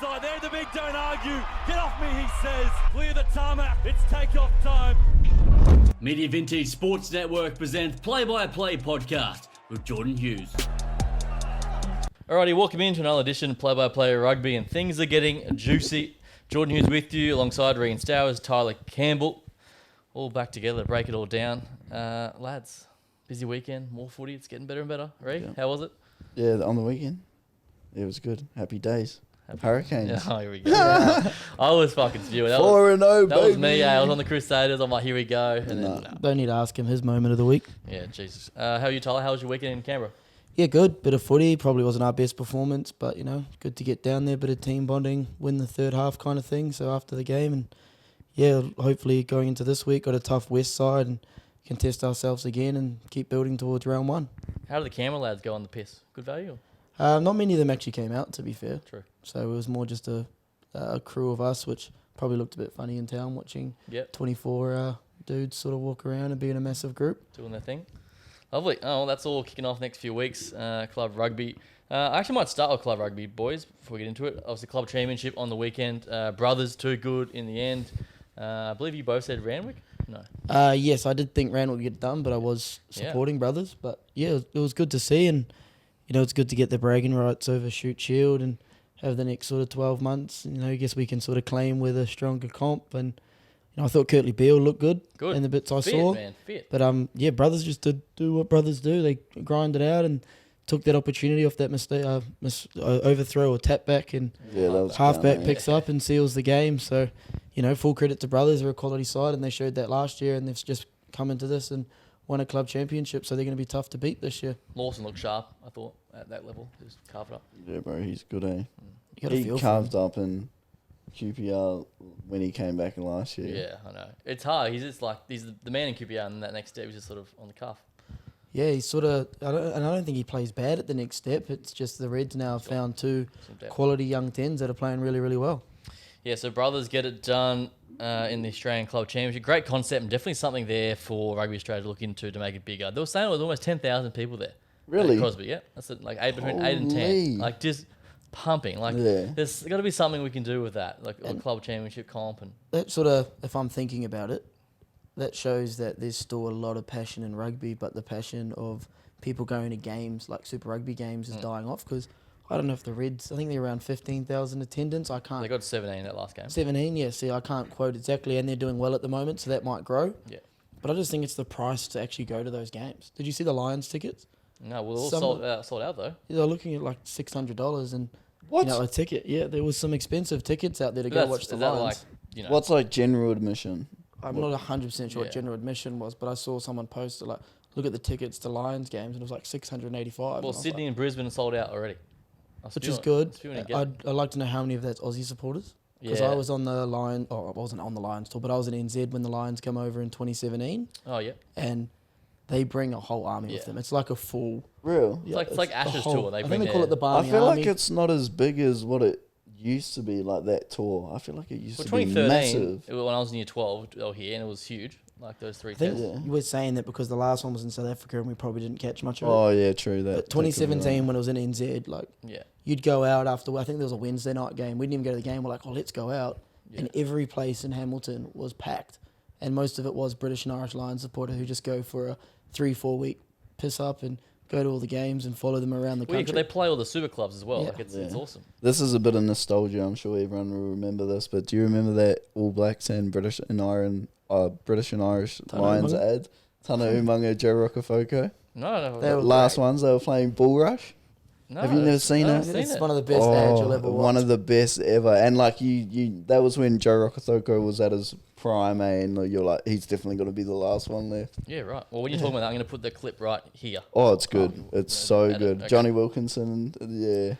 They're the big don't argue. Get off me, he says. Clear the tarmac. It's takeoff time. Media Vintage Sports Network presents Play-by-Play Podcast with Jordan Hughes. Alrighty, welcome into another edition of Play-by-Play Rugby, and things are getting juicy. Jordan Hughes with you, alongside Regan Stowers, Tyler Campbell, all back together to break it all down. Lads, busy weekend, more footy, it's getting better and better. Regan, Yeah. how was it? Yeah, on the weekend. It was good. Happy days. Hurricanes. Yeah, oh, here we go. I was fucking spewing. 4-0, that baby. was me. I was on the Crusaders. I'm like, here we go. And then, Don't need to ask him his moment of the week. Yeah, Jesus. How are you, Tyler? How was your weekend in Canberra? Yeah, good. Bit of footy. Probably wasn't our best performance, but, you know, good to get down there. Bit of team bonding, win the third half kind of thing. So after the game, and yeah, hopefully going into this week, got a tough West side and can test ourselves again and keep building towards round one. How did the Canberra lads go on the piss? Good value? Not many of them actually came out, to be fair. True. So it was more just a crew of us, which probably looked a bit funny in town watching 24 dudes sort of walk around and be in a massive group. Doing their thing. Lovely. Oh, well, that's all kicking off next few weeks. Club rugby. I actually might start with club rugby, boys, before we get into it. Obviously, club championship on the weekend. Brothers, too good in the end. I believe you both said Randwick? No. Yes, I did think Rand would get done, but I was supporting Brothers. But yeah, it was good to see, and you know, it's good to get the bragging rights over Shoot Shield and have the next sort of 12 months. You know, I guess we can sort of claim with a stronger comp. And you know, I thought Kirtley Beale looked good in the bits I saw. Man, fit. But yeah, Brothers just did do what Brothers do. They grinded out and took that opportunity off that mistake, overthrow or tap back, and halfback picks up and seals the game. So, you know, full credit to Brothers. They're a quality side, and they showed that last year, and they've just come into this and won a club championship, so they're going to be tough to beat this year. Lawson looked sharp, I thought, at that level. Just carved up. Yeah, bro, he's good, eh? You got to He feel carved up in QPR when he came back in last year. Yeah, I know. It's hard. He's just like, he's the man in QPR, and that next step was just sort of on the cuff. Yeah, he's sort of. I don't think he plays bad at the next step. It's just the Reds now have found two quality young tens that are playing really, really well. Yeah, so Brothers get it done in the Australian Club Championship. Great concept, and definitely something there for Rugby Australia to look into to make it bigger. They were saying it was almost 10,000 people there. Really? At Crosby, yeah. That's it, like between 8 and 10. Like just pumping. Like there's got to be something we can do with that, like a club championship comp. And that sort of, if I'm thinking about it, that shows that there's still a lot of passion in rugby, but the passion of people going to games like Super Rugby games is dying off, because I don't know if the Reds, I think they're around 15,000 attendance. I can't. They got 17 that last game. 17, yeah. See, I can't quote exactly, and they're doing well at the moment, so that might grow. Yeah. But I just think it's the price to actually go to those games. Did you see the Lions tickets? No, well, all sold out though. Yeah, they're looking at like $600 and What? you know, a ticket. Yeah, there was some expensive tickets out there to go watch the Lions. Like, you know, What's like general admission? I'm not 100% sure what general admission was, but I saw someone post like, look at the tickets to Lions games, and it was like $685. Well, Sydney and Brisbane are sold out already. Which is good. I'd like to know how many of that's Aussie supporters. Because I was on the Lions, I wasn't on the Lions tour, but I was in NZ when the Lions come over in 2017. Oh, yeah. And they bring a whole army with them. It's like a full... Real? It's like Ash's tour. I think they call it the Barney I feel Army. like it's not as big as what it used to be, like that tour. I feel like it used to be massive. When I was in year 12, they were here, and it was huge. Like those three I think tests. you were saying that because the last one was in South Africa and we probably didn't catch much of it. Oh, yeah, true. But 2017 when it was in NZ, like, you'd go out after, I think there was a Wednesday night game. We didn't even go to the game. We're like, oh, let's go out. Yeah. And every place in Hamilton was packed. And most of it was British and Irish Lions supporters who just go for a 3-4 week piss up and go to all the games and follow them around the country. Because they play all the super clubs as well. Yeah. Like it's awesome. This is a bit of nostalgia. I'm sure everyone will remember this. But do you remember that All Blacks and British and Irish Lions ad? Tana Umaga, Joe Rocafoko. No. The last ones, they were playing Bull Rush. No, have you never seen it? It's one of the best ads you'll ever watch. One of the best ever. And like you that was when Joe Rocafoko was at his prime, and you're like, he's definitely going to be the last one left. Yeah, right. Well, when you're talking about that, I'm going to put the clip right here. Oh, it's good. It's so good. Okay. Johnny Wilkinson, yeah.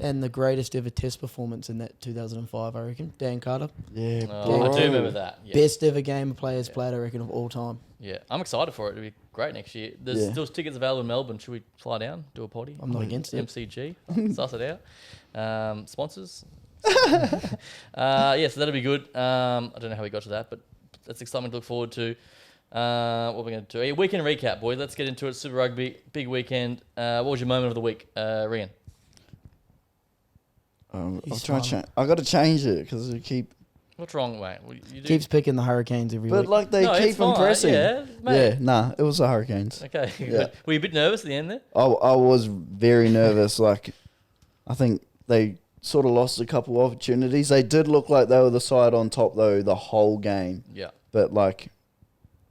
And the greatest ever test performance in that 2005, I reckon. Dan Carter. Yeah. I do remember that. Yeah. Best ever game of players played, I reckon, of all time. Yeah. I'm excited for it. It'll be great next year. There's still tickets available in Melbourne. Should we fly down, do a potty? I'm not against it. MCG. Suss it out. Sponsors. So that'll be good. I don't know how we got to that, but that's exciting to look forward to. What we're going to do. A weekend recap, boys. Let's get into it. Super Rugby, big weekend. What was your moment of the week, Rian? I'll He's try to smiling. change. I got to change it because they keep. What's wrong, mate? Well, you do... Keeps picking the Hurricanes every But week. like they No, it's keep fine, impressing. yeah, mate. It was the Hurricanes. Okay. Yeah. Were you a bit nervous at the end there? I was very nervous. Like, I think they sort of lost a couple of opportunities. They did look like they were the side on top though the whole game. Yeah. But like,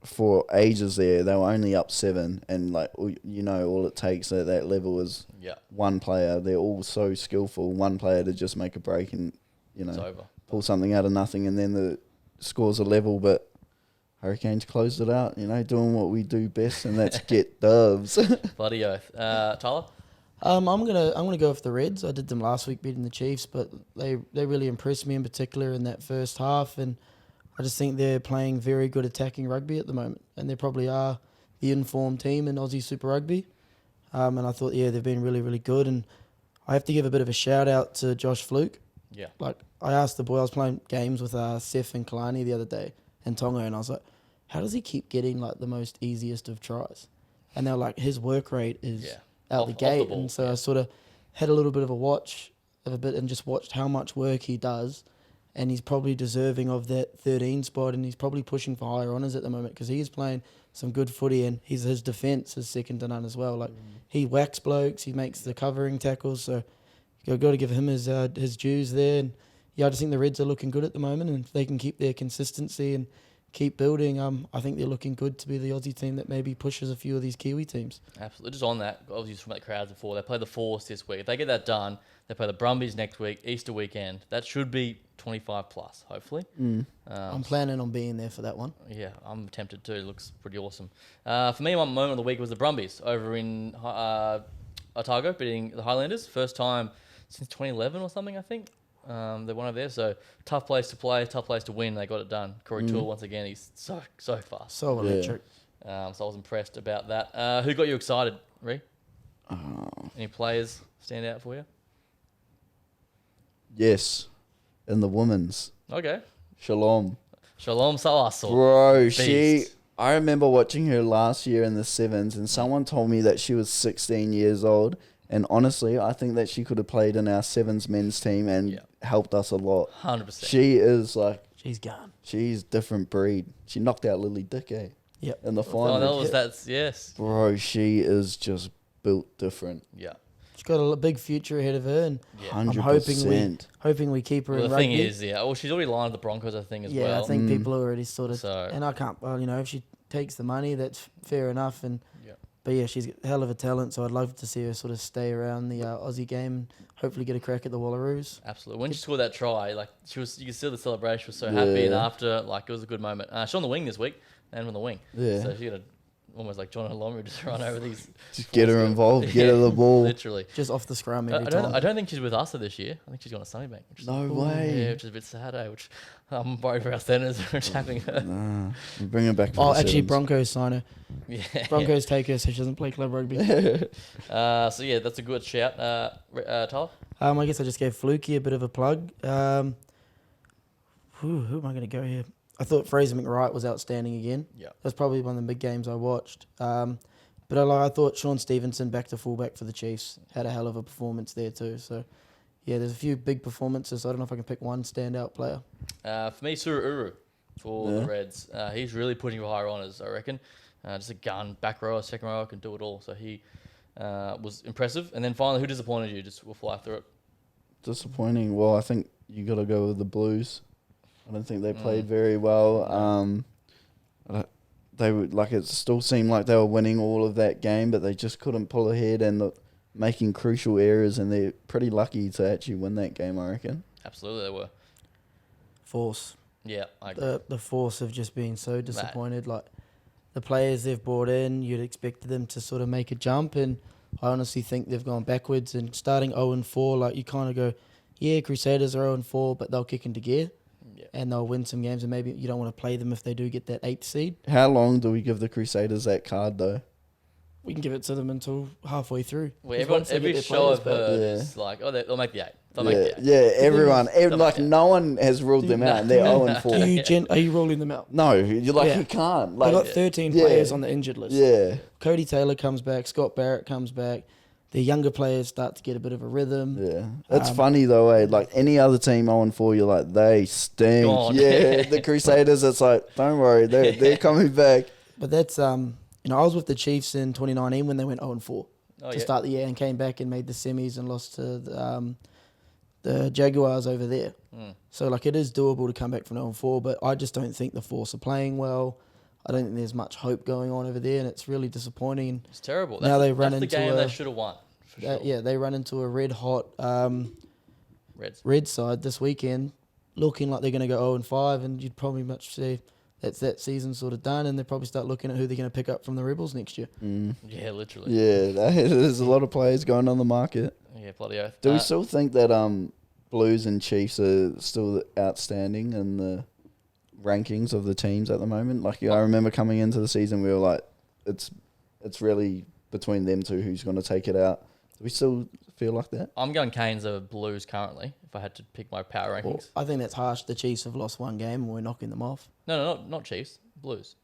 for ages there, they were only up 7, and like all it takes at that level is one player. They're all so skillful. One player to just make a break and It's over. pull something out of nothing, and then the scores are level. But Hurricanes closed it out. Doing what we do best, and that's get dubs. Bloody oath. Tyler? I'm gonna go with the Reds. I did them last week beating the Chiefs, but they really impressed me in particular in that first half, and I just think they're playing very good attacking rugby at the moment, and they probably are the informed team in Aussie Super Rugby. And I thought, they've been really, really good, and I have to give a bit of a shout out to Josh Fluke. Yeah. Like, I asked the boy, I was playing games with Seth and Kalani the other day, and Tonga, and I was like, how does he keep getting like the most easiest of tries? And they're like, his work rate is out the gate. Ball, and so I sort of had a little bit of a watch of a bit and just watched how much work he does. And he's probably deserving of that 13 spot, and he's probably pushing for higher honours at the moment because he is playing some good footy, and his defence is second to none as well. Like, he whacks blokes, he makes the covering tackles, so you've got to give him his dues there. And I just think the Reds are looking good at the moment, and if they can keep their consistency and keep building, I think they're looking good to be the Aussie team that maybe pushes a few of these Kiwi teams. Absolutely. Just on that, obviously from that crowds before, they play the Force this week. If they get that done, they play the Brumbies next week, Easter weekend. That should be 25 plus, hopefully. I'm planning on being there for that one. Yeah, I'm tempted too. It looks pretty awesome. For me, my moment of the week was the Brumbies over in Otago, beating the Highlanders. First time since 2011 or something, I think. They won over there, so tough place to play, tough place to win. They got it done. Corey Toole, once again, he's so fast. So electric. So I was impressed about that. Who got you excited, Ree? Any players stand out for you? Yes, in the women's. Okay. Shalom. Shalom Salasul. Bro, Beast. I remember watching her last year in the sevens, and someone told me that she was 16 years old. And honestly, I think that she could have played in our sevens men's team and helped us a lot. 100%. She is like... She's gone. She's different breed. She knocked out Lily Dick, Yep. in the Oh, final. yes. Bro, she is just built different. Yeah. She's got a big future ahead of her, and 100%. I'm hoping we keep her Well, in the rugby. thing is, well, she's already lined the Broncos, I think, as well. Yeah, I think people are already sort of... So- and I can't... Well, if she takes the money, that's fair enough. But yeah, she's a hell of a talent, so I'd love to see her sort of stay around the Aussie game and hopefully get a crack at the Wallaroos. Absolutely. When she scored that try, like you could see the celebration was so happy, and after, like, it was a good moment. She's on the wing this week, and on the wing. Yeah. So she got almost like John Longry just run over these. Just get her involved, get her the ball. Literally. Just off the scrum every I time. don't think she's with us this year. I think she's gone to Sunnybank. Which is, No way. Yeah, which is a bit sad, Which I'm worried for our centres who are tackling her. Nah, we'll bring her back for Oh, the actually, sevens. Broncos sign her. Yeah. Broncos take her so she doesn't play club rugby. So yeah, that's a good shout. Tyler? I guess I just gave Fluky a bit of a plug. Who am I going to go here? I thought Fraser McWright was outstanding again. Yeah. That's probably one of the big games I watched. But I thought Sean Stevenson, back to fullback for the Chiefs, had a hell of a performance there too. So, yeah, there's a few big performances. I don't know if I can pick one standout player. For me, Sururu for the Reds. He's really pushing for higher honours, I reckon. Just a gun, back row, second row, can do it all. So he was impressive. And then finally, who disappointed you? We'll fly through it. Disappointing. Well, I think you got to go with the Blues. I don't think they played very well. They would it still seemed like they were winning all of that game, but they just couldn't pull ahead and making crucial errors. And they're pretty lucky to actually win that game, I reckon. Absolutely, they were. Force. Yeah, I agree. The Force have just been so disappointed. Like, the players they've brought in, you'd expect them to sort of make a jump, and I honestly think they've gone backwards. And starting 0-4, like, you kind of go, yeah, Crusaders are 0-4, but they'll kick into gear. And they'll win some games, and maybe you don't want to play them if they do get that 8th seed. How long do we give the Crusaders that card, though? We can give it to them until halfway through. Well, 'Cause once they every get their show players I've back- heard is like, they'll make the 8. They'll make the 8. Yeah, everyone. make it. No one has ruled them out, and they're 0-4. Are you rolling them out? No, you can't. They Like, got 13 players on the injured list. yeah. Cody Taylor comes back. Scott Barrett comes back. their younger players start to get a bit of a rhythm. Yeah, it's funny though, eh? Like any other team 0-4, you're like, they stink. Gone. Yeah, the Crusaders, it's like, don't worry, they're coming back. But that's I was with the Chiefs in 2019 when they went 0-4 to start the year and came back and made the semis and lost to the Jaguars over there. So like it is doable to come back from 0-4, but I just don't think the Force are playing well. I don't think there's much hope going on over there, and it's really disappointing. It's terrible. Now they run that's into the game a, they should have won. For sure. Yeah, they run into a red hot Reds. Red side this weekend, looking like they're going to go 0-5, and you'd probably much say that's that season sort of done, and they probably start looking at who they're going to pick up from the Rebels next year. Yeah, literally. Yeah, there's a lot of players going on the market. Yeah, bloody oath. Do we still think that Blues and Chiefs are still outstanding in the rankings of the teams at the moment? Like, I remember coming into the season, we were like, it's really between them two who's going to take it out. Do we still feel like that? I'm going Canes over Blues currently, if I had to pick my power rankings. Well, I think that's harsh. The Chiefs have lost one game and we're knocking them off. No, not Chiefs. Blues.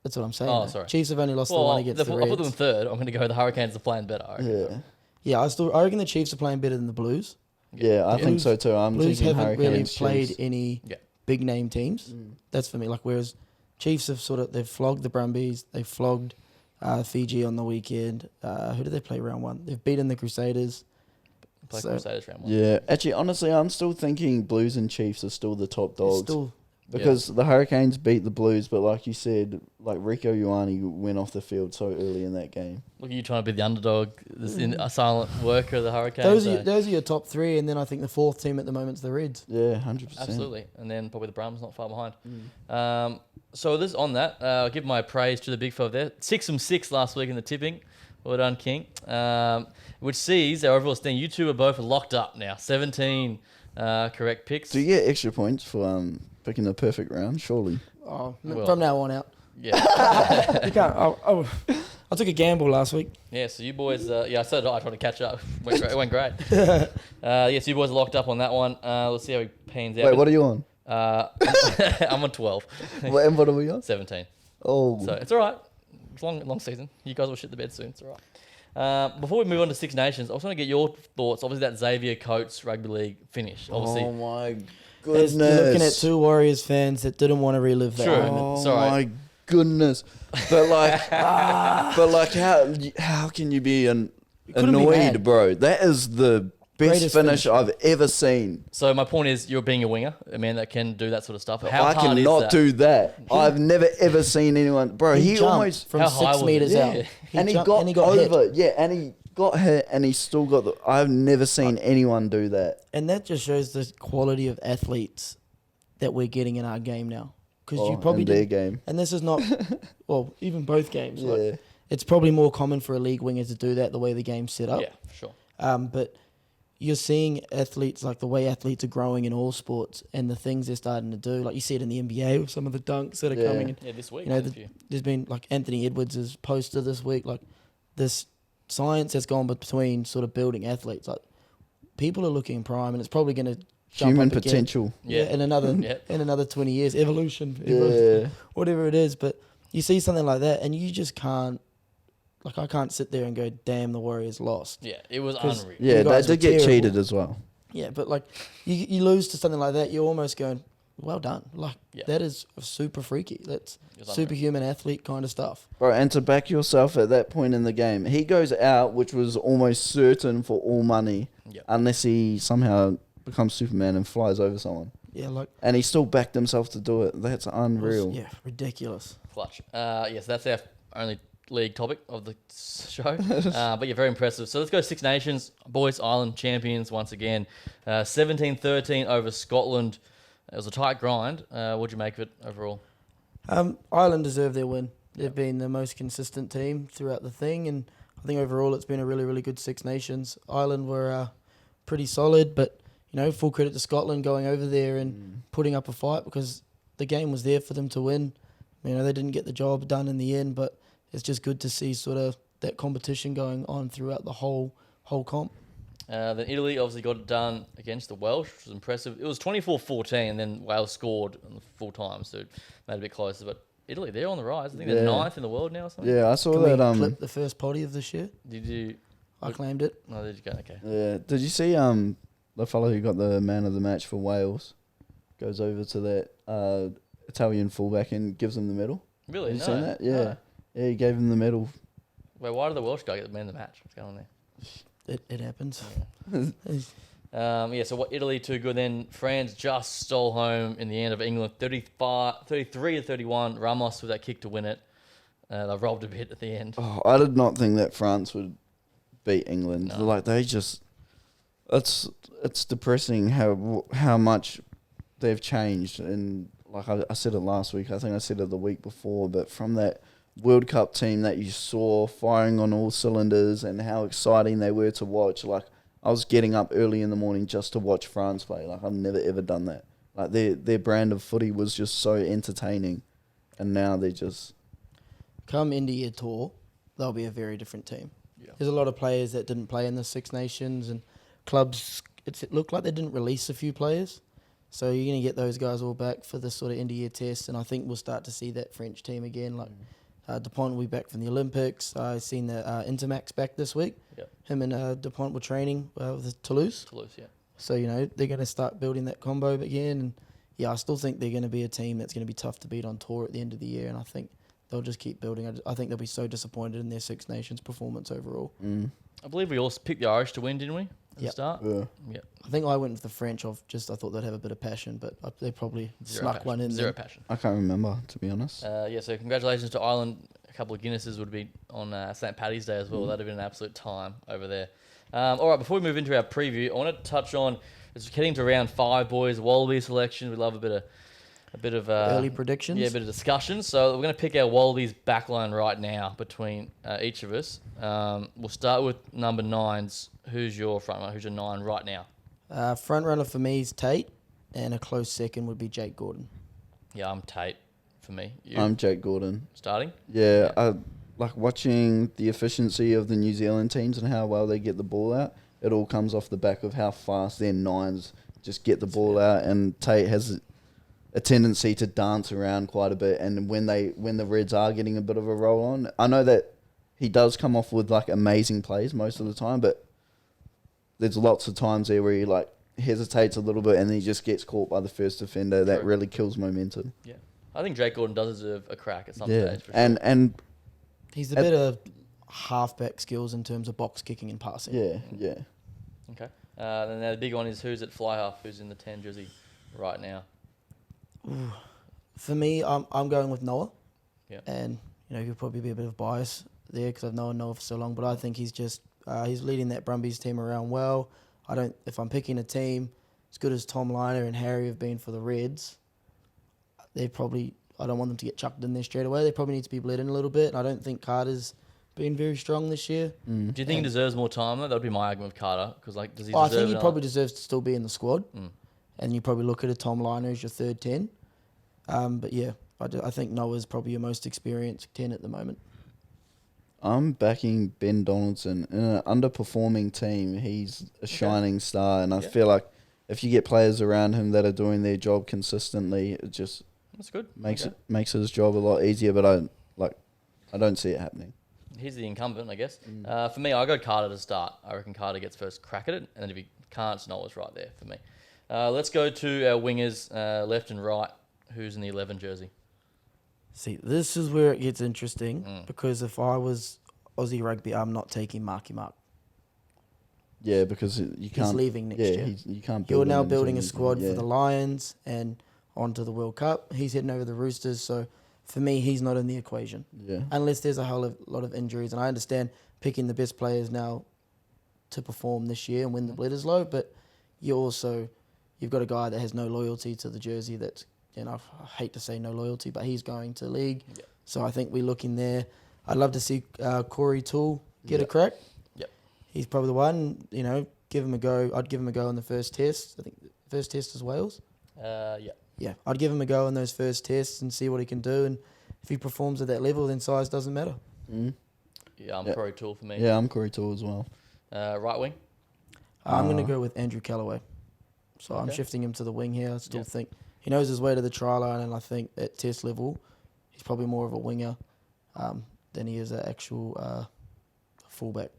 That's what I'm saying. Oh, sorry. Chiefs have only lost the one against the Reds. I put them third. I'm going to go the Hurricanes are playing better. I reckon. Yeah, I reckon the Chiefs are playing better than the Blues. Yeah, I think so too. Blues thinking haven't really Hurricanes, played Chiefs. any big name teams. That's for me. Like, whereas Chiefs have they've flogged the Brumbies, they've flogged Fiji on the weekend. Who did they play round one? They've beaten the Crusaders. Crusaders round one. Yeah, actually, honestly, I'm still thinking Blues and Chiefs are still the top dogs. Because the Hurricanes beat the Blues, but like you said, like Rico Ioane went off the field so early in that game. Look at you trying to be the underdog, a silent worker of the Hurricanes. Those are your top three, and then I think the fourth team at the moment is the Reds. Yeah, 100%. Absolutely. And then probably the Brums not far behind. So this on that, I'll give my praise to the big fella there. 6 from 6 last week in the tipping. Well done, King. Which sees our overall standing. You two are both locked up now. 17 correct picks. Do you get extra points for picking the perfect round? Surely. Oh, from now on out. Yeah. You can't. I took a gamble last week. Yeah, so you boys, so did I tried to catch up. It went great. Yes, you boys are locked up on that one. Let's see how he pans out. Wait, what are you on? I'm on 12. And what are we on? 17. Oh. So it's all right. It's a long season. You guys will shit the bed soon. It's all right. Before we move on to Six Nations, I just want to get your thoughts. Obviously, that Xavier Coates rugby league finish. Obviously, oh my goodness! You're looking at two Warriors fans that didn't want to relive that. True. moment. Oh my goodness! But like, how can you be annoyed, bro? That is the best finish I've ever seen. So my point is, you're being a winger, a man that can do that sort of stuff. How I hard is cannot that? do that. I've never ever seen anyone, bro. He jumped almost from How high 6 was meters it? out. Yeah. he jumped got over. hit. Yeah, and he got hit, and he still got the. I've never seen anyone do that. And that just shows the quality of athletes that we're getting in our game now. Because you probably in their did, game. and this is not, well, even both games. Yeah. Like, it's probably more common for a league winger to do that the way the game's set up. Yeah, for sure. But you're seeing athletes, like the way athletes are growing in all sports and the things they're starting to do. Like you see it in the NBA with some of the dunks that are coming in. Yeah, this week. You know, there's been like Anthony Edwards' poster this week, like this science has gone between sort of building athletes. Like people are looking prime, and it's probably going to jump Human up again. potential. Yeah. In another 20 years, evolution, Yeah. whatever it is. But you see something like that, and you just can't. Like I can't sit there and go, "Damn, the Warriors lost." Yeah, it was 'Cause- unreal. Yeah, You they guys were did get terrible. cheated as well. Yeah, but like you lose to something like that, you're almost going, "Well done!" Like that is super freaky. That's It was superhuman athlete kind of stuff. Bro, and to back yourself at that point in the game, he goes out, which was almost certain for all money, Yep. unless he somehow becomes Superman and flies over someone. Yeah, like And he still backed himself to do it. That's it was- unreal. yeah, ridiculous. Clutch. Yes, that's our only league topic of the show. But yeah, very impressive. So let's go Six Nations. Boys Island champions once again. 17-13 over Scotland. It was a tight grind. What'd you make of it overall? Ireland deserve their win. They've been the most consistent team throughout the thing, and I think overall it's been a really, really good Six Nations. Ireland were pretty solid, but you know, full credit to Scotland going over there and putting up a fight because the game was there for them to win. You know, they didn't get the job done in the end, but it's just good to see sort of that competition going on throughout the whole comp. Then Italy obviously got it done against the Welsh, which was impressive. It was 24-14, and then Wales scored in the full time, so it made it a bit closer. But Italy, they're on the rise. I think they're ninth in the world now or something. Yeah, I saw Can that. we clip the first potty of this year? Did you? I claimed it. Oh, did you go? Okay. Yeah. Did you see the fellow who got the man of the match for Wales goes over to that Italian fullback and gives him the medal? Really? Have you No. seen that? Yeah. No. Yeah, he gave him the medal. Wait, why did the Welsh guy get the man of the match? What's going on there? It happens. So what? Italy too good. Then France just stole home in the end of England, 33-31. Ramos with that kick to win it. They robbed a bit at the end. Oh, I did not think that France would beat England. No. Like they just, it's depressing how much they've changed. And like I said it last week, I think I said it the week before. But from that World Cup team that you saw firing on all cylinders and how exciting they were to watch, like I was getting up early in the morning just to watch France play. Like I've never ever done that. Like their brand of footy was just so entertaining, and now they just. Come India tour, they'll be a very different team. Yeah. There's a lot of players that didn't play in the Six Nations, and clubs, it looked like they didn't release a few players. So you're going to get those guys all back for this sort of India test, and I think we'll start to see that French team again. Like Dupont will be back from the Olympics. I've seen the Intermax back this week. Yep. Him and Dupont were training with Toulouse. Yeah. So, they're going to start building that combo again. And, yeah, I still think they're going to be a team that's going to be tough to beat on tour at the end of the year, and I think they'll just keep building. I think they'll be so disappointed in their Six Nations performance overall. I believe we all picked the Irish to win, didn't we? At the Yep. start? Yeah. Yeah. I think I went with the French. I thought they'd have a bit of passion, but they probably snuck one in. Zero there. passion. I can't remember, to be honest. So congratulations to Ireland. A couple of Guinnesses would be on St. Paddy's Day as well. That'd have been an absolute time over there. All right, before we move into our preview, I want to touch on, it's getting to round 5, boys. Wallaby selection. We love a bit of Early predictions. Yeah, a bit of discussion. So we're going to pick our Wallabies backline right now between each of us. We'll start with number 9s. Who's your front runner? Who's your 9 right now? Front runner for me is Tate, and a close second would be Jake Gordon. Yeah, I'm Tate for me. You I'm Jake Gordon. starting? Yeah, I like watching the efficiency of the New Zealand teams and how well they get the ball out. It all comes off the back of how fast their 9s just get the ball out, and Tate has a tendency to dance around quite a bit. And when the Reds are getting a bit of a roll on, I know that he does come off with like amazing plays most of the time, but there's lots of times there where he like hesitates a little bit and then he just gets caught by the first defender. That really kills momentum. Yeah. I think Jake Gordon does deserve a crack at some Yeah, stage. For sure. and He's a bit of halfback skills in terms of box kicking and passing. yeah. Okay. Then the big one is who's at fly half, who's in the 10 jersey right now. For me, I'm going with Noah. Yeah. And, he'll probably be a bit of bias there because I've known Noah for so long, but I think he's just, he's leading that Brumbies team around well. If I'm picking a team, as good as Tom Liner and Harry have been for the Reds, I don't want them to get chucked in there straight away. They probably need to be bled in a little bit. I don't think Carter's been very strong this year. Do you think he deserves more time though? That would be my argument with Carter. Because does he I deserve think he another- probably deserves to still be in the squad. And you probably look at a Tom Liner as your third 10. But yeah, I think Noah's probably your most experienced 10 at the moment. I'm backing Ben Donaldson. In an underperforming team, he's a shining star, and I feel like if you get players around him that are doing their job consistently, it just That's good. makes his job a lot easier. But I don't see it happening. He's the incumbent, I guess. For me, I go Carter to start. I reckon Carter gets first crack at it, and then if he can't, Noah's right there for me. Let's go to our wingers, left and right. Who's in the 11 jersey? See, this is where it gets interesting because if I was Aussie Rugby, I'm not taking Marky Mark. Yeah, because you can't. He's leaving next year. You can't. You're build now him into building a anything. squad Yeah. for the Lions and onto the World Cup. He's heading over the Roosters, so for me, he's not in the equation. Yeah. Unless there's a whole lot of injuries. And I understand picking the best players now to perform this year and win the Bledisloe, but you've got a guy that has no loyalty to the jersey that's, I hate to say no loyalty, but he's going to league. Yep. So I think we look in there. I'd love to see Corey Toole get a crack. Yep. He's probably the one, give him a go. I'd give him a go in the first test. I think the first test is Wales. Yeah. Yeah, I'd give him a go in those first tests and see what he can do. And if he performs at that level, then size doesn't matter. Yeah, I'm Corey Toole for me. Yeah, I'm Corey Toole as well. Right wing? I'm going to go with Andrew Callaway. So I'm shifting him to the wing here. I still think he knows his way to the try line, and I think at test level, he's probably more of a winger than he is an actual fullback.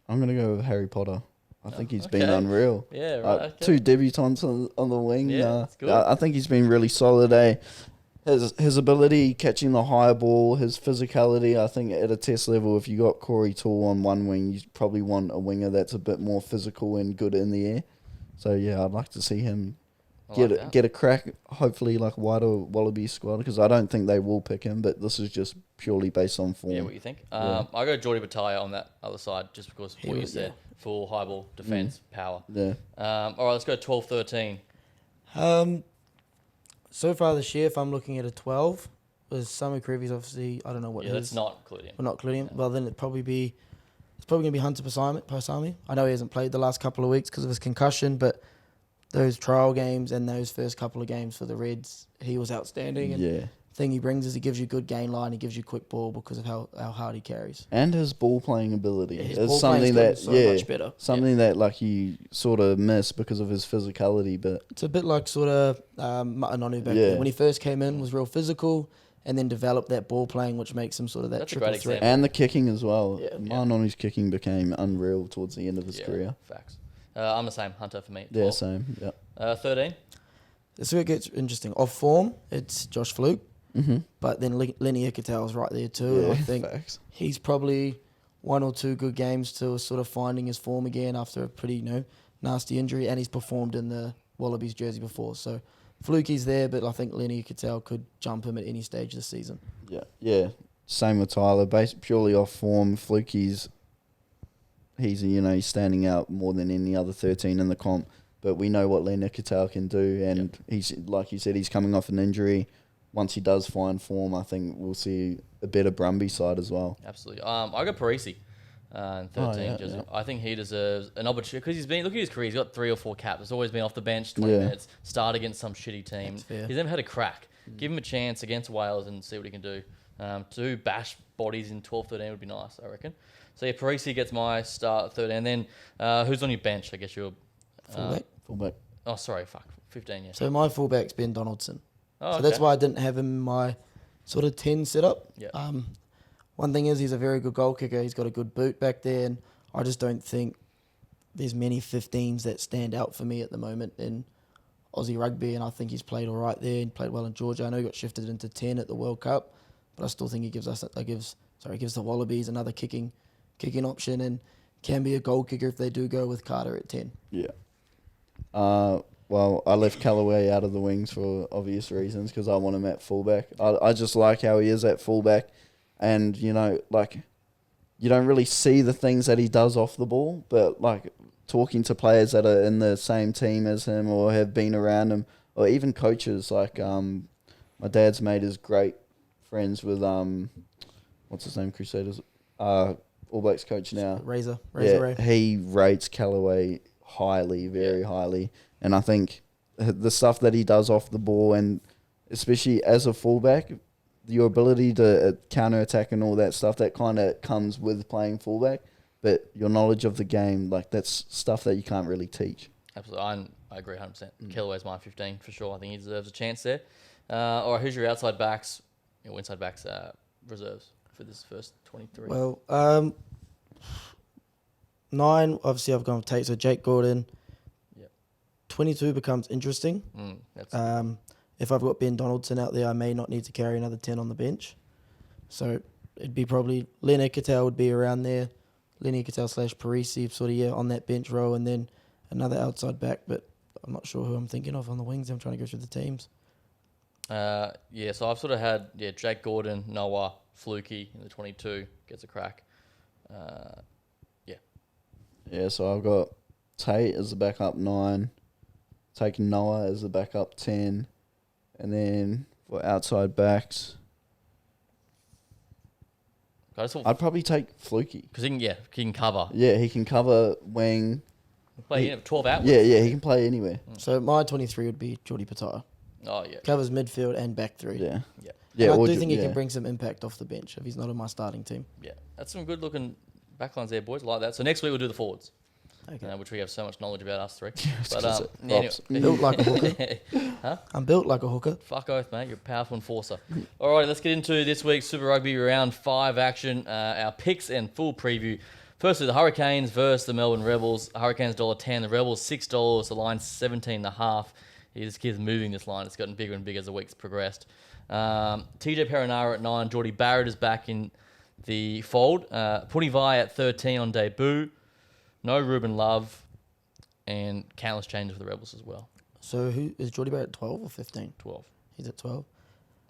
I'm going to go with Harry Potter. I think he's been okay. unreal. Yeah, right. Okay. 2 debutants on the wing. Yeah, that's good. I think he's been really solid. His ability catching the high ball, his physicality, I think at a test level, if you got Corey Toole on one wing, you probably want a winger that's a bit more physical and good in the air. So, yeah, I'd like to see him get a crack, hopefully like wider Wallaby squad, because I don't think they will pick him, but this is just purely based on form. Yeah, what you think? I go Jordy Battaglia on that other side just because what you said. Full high ball, defence, power. Yeah. All right, let's go 12-13. So far this year, if I'm looking at a 12, was Samu Creevy's obviously, I don't know what Yeah, that's not including him. We're not including him. Well, then it's probably going to be Hunter Paisami. I know he hasn't played the last couple of weeks because of his concussion, but those trial games and those first couple of games for the Reds, he was outstanding. And the thing he brings is he gives you good gain line, he gives you quick ball because of how hard he carries. And his ball playing ability is something that much better. Something that like you sort of miss because of his physicality, but it's a bit like sort of Matanonu back then. When he first came in, was real physical, and then developed that ball playing, which makes him sort of that triple threat. And the kicking as well. Yeah. Manonu's kicking became unreal towards the end of his career. Facts. I'm the same. Hunter for me. 12. Yeah, same. Yeah. 13. This is where it gets interesting. Off form, it's Josh Fluke. Mm-hmm. But then Lenny Ikitau's right there too. Yeah, I think he's probably 1 or 2 good games to sort of finding his form again after a pretty nasty injury, and he's performed in the Wallabies jersey before. So Flukey's there, but I think Lenny Ikitau could jump him at any stage this season. Yeah. Same with Tyler. Based purely off form, Flukey's he's standing out more than any other 13 in the comp. But we know what Lenny Ikitau can do, and he's like you said, he's coming off an injury. Once he does find form, I think we'll see a better Brumby side as well. Absolutely. I got Parisi in 13. I think he deserves an opportunity because look at his career. He's got 3 or 4 caps. He's always been off the bench 20 minutes, start against some shitty team. He's never had a crack. Give him a chance against Wales and see what he can do. To bash bodies in 12-13 would be nice, I reckon. So, Parisi gets my start at 13. And then who's on your bench? I guess you're... Fullback. Oh, sorry, 15, yeah. So my fullback's Ben Donaldson. Oh, so that's why I didn't have him in my sort of 10 setup. Yeah. One thing is he's a very good goal kicker. He's got a good boot back there, and I just don't think there's many 15s that stand out for me at the moment in Aussie rugby, and I think he's played all right there and played well in Georgia. I know he got shifted into 10 at the World Cup, but I still think he gives the Wallabies another kicking option and can be a goal kicker if they do go with Carter at 10. Yeah. Well, I left Callaway out of the wings for obvious reasons because I want him at fullback. I just like how he is at fullback, and you don't really see the things that he does off the ball, but like talking to players that are in the same team as him or have been around him, or even coaches like my dad's mate is great friends with what's his name, Crusaders, All Blacks coach now, Razor Ray. He rates Callaway highly, very highly. And I think the stuff that he does off the ball, and especially as a fullback, your ability to counter-attack and all that stuff, that kind of comes with playing fullback. But your knowledge of the game, like that's stuff that you can't really teach. Absolutely. I agree 100%. Callaway's my 15 for sure. I think he deserves a chance there. All right, who's your outside backs, inside backs reserves for this first 23? Well, 9, obviously I've gone with Tate, so Jake Gordon. 22 becomes interesting. If I've got Ben Donaldson out there, I may not need to carry another 10 on the bench. So it'd be probably Len Ikitau would be around there. Len Ikitau / Parisi sort of on that bench row, and then another outside back, but I'm not sure who I'm thinking of on the wings. I'm trying to go through the teams. So I've sort of had Jake Gordon, Noah, Fluky in the 22 gets a crack. So I've got Tate as the backup 9, taking Noah as the backup 10, and then for outside backs, I'd probably take Fluky because he can cover. Yeah, he can cover wing. Play 12 out. Yeah, he can play anywhere. So my 23 would be Jordy Pataya. Oh yeah, covers midfield and back 3. Yeah. And I do think he can bring some impact off the bench if he's not in my starting team. Yeah, that's some good looking backlines there, boys. I like that. So next week we'll do the forwards. Okay. Which we have so much knowledge about us 3. But built like a hooker. Huh? I'm built like a hooker. Fuck oath, mate. You're a powerful enforcer. All right, let's get into this week's Super Rugby Round 5 action. Our picks and full preview Firstly, the Hurricanes versus the Melbourne Rebels. Hurricanes $1.10, the Rebels $6. The line's 17.5. This kid's moving this line. It's gotten bigger and bigger as the weeks progressed. TJ Perinara at 9. Geordie Barrett is back in the fold. Punivai at 13 on debut. No Ruben Love. And countless changes for the Rebels as well. So who is Geordie Barrett, 12 or 15? 12. He's at 12.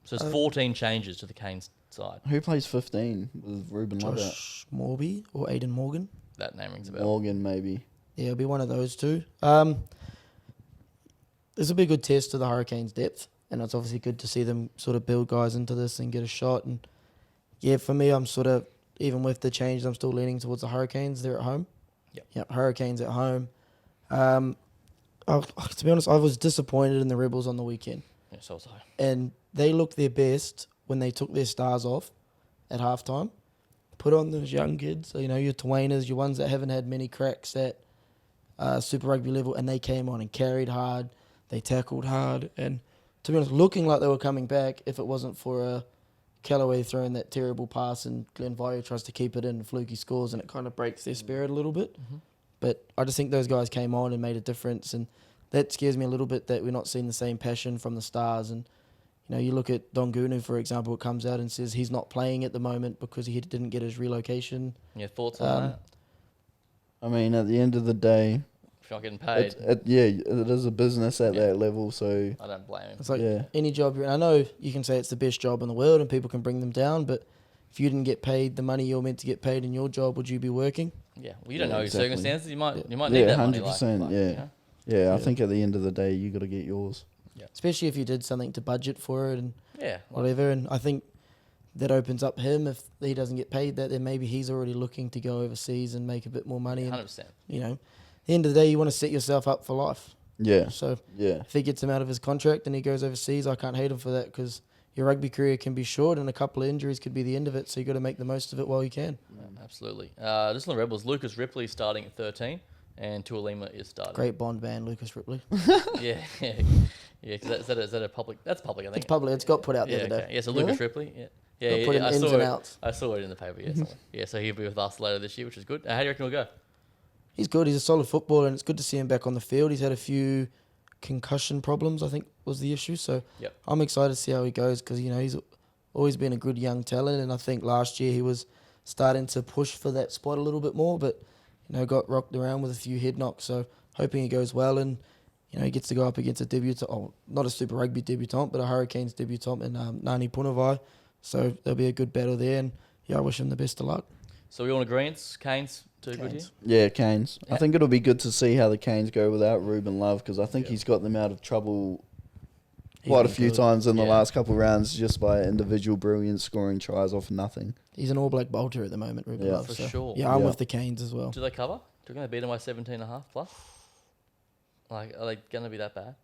So it's 14 changes to the Canes side. Who plays 15 with Ruben Love out? Josh Morby or Aiden Morgan? That name rings a bell. Morgan, maybe. Yeah, it'll be one of those two. This will be a good test to the Hurricanes' depth, and it's obviously good to see them sort of build guys into this and get a shot. And yeah, for me, I'm sort of, even with the change, I'm still leaning towards the Hurricanes. They're at home. Yep, Hurricanes at home. To be honest, I was disappointed in the Rebels on the weekend. Yeah, so was I. And they looked their best when they took their stars off at halftime. Put on those young kids, so, your Twainers, your ones that haven't had many cracks at Super Rugby level, and they came on and carried hard. They tackled hard. And to be honest, looking like they were coming back if it wasn't for Callaway throwing that terrible pass and Glenn Vio tries to keep it in and Fluky scores, and it kind of breaks their spirit a little bit. Mm-hmm. But I just think those guys came on and made a difference, and that scares me a little bit that we're not seeing the same passion from the stars. And you look at Dongunu, for example, it comes out and says he's not playing at the moment because he didn't get his relocation. Yeah, thoughts on that? I mean, at the end of the day, If you're not getting paid, it is a business at that level, so I don't blame him. It's like any job I know you can say it's the best job in the world and people can bring them down, but if you didn't get paid the money you're meant to get paid in your job, would you be working? Yeah, well, you don't know exactly. your circumstances. You might need that money. 100%, yeah. I think at the end of the day, you got to get yours. Yeah. Especially if you did something to budget for it and Yeah, whatever. And I think that opens up him. If he doesn't get paid that, then maybe he's already looking to go overseas and make a bit more money. 100%. And, at the end of the day, you want to set yourself up for life. Yeah. So yeah, if he gets him out of his contract and he goes overseas, I can't hate him for that because your rugby career can be short and a couple of injuries could be the end of it. So you got to make the most of it while you can. Absolutely. Just on the Rebels, Lucas Ripley starting at 13 and Tuolima is starting. Great Bond band, Lucas Ripley. Yeah. Cause is that a public? That's public, I think. It's public. It's got put out the other day. Yeah, so Lucas Ripley. Yeah. Got put in ins and outs. I saw it in the paper. Yeah. Yeah. So he'll be with us later this year, which is good. How do you reckon he'll go? He's good. He's a solid footballer, and it's good to see him back on the field. He's had a few concussion problems, I think, was the issue. So I'm excited to see how he goes because he's always been a good young talent, and I think last year he was starting to push for that spot a little bit more, but got rocked around with a few head knocks. So hoping he goes well, and he gets to go up against a debutant, not a Super Rugby debutant, but a Hurricanes debutant in Nani Punivai. So there'll be a good battle there, and I wish him the best of luck. So we all in agreement? Canes, good here? Yeah, Canes. I think it'll be good to see how the Canes go without Ruben Love because I think he's got them out of trouble quite a few times in the last couple of rounds just by individual brilliance, scoring tries off nothing. He's an All Black bolter at the moment, Ruben Love. For sure. Yeah, I'm with the Canes as well. Do they cover? Do you think they beat them by 17.5 plus? Are they going to be that bad?